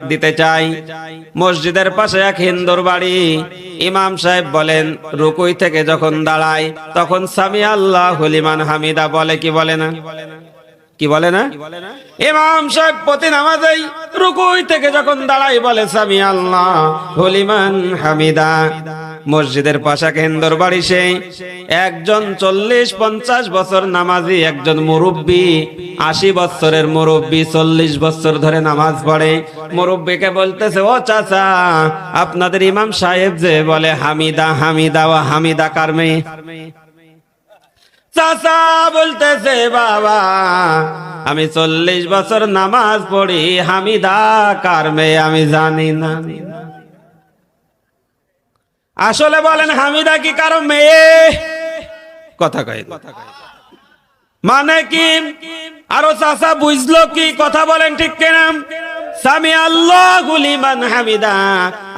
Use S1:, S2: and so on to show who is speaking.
S1: দিতে চাই। মসজিদের পাশে এক হিন্দুর বাড়ি। ইমাম সাহেব বলেন রুকুই থেকে যখন দাঁড়ায় তখন সামি আল্লাহু লিমান হামিদা বলে, কি বলে না? কি বলে না? ইমাম সাহেব প্রতি নামাজেই রুকুই থেকে যখন দাঁড়ায় বলে সামি আল্লাহু লিমান হামিদা। মসজিদের পাশে হিন্দুর বাড়ি, সেই একজন 40-50 বছর নামাজি, একজন মুরব্বী, 80 বছরের মুরব্বী, 40 বছর ধরে নামাজ পড়ে। মুরব্বীকে বলতেছে, ও চাচা, আপনাদের ইমাম সাহেব যে বলে হামিদা হামিদা ও হামিদা কার মেয়ে? চাচা বলতেছে, বাবা আমি 40 বছর নামাজ পড়ি, হামিদা কার মেয়ে আমি জানি না। আসলে বলেন হামিদা কি কারো মেয়ে? কথা কয় মানে কি? আরো চাচা বুঝলো কি? কথা বলেন ঠিক কিনা? সামি আল্লাহু লিমান হামিদা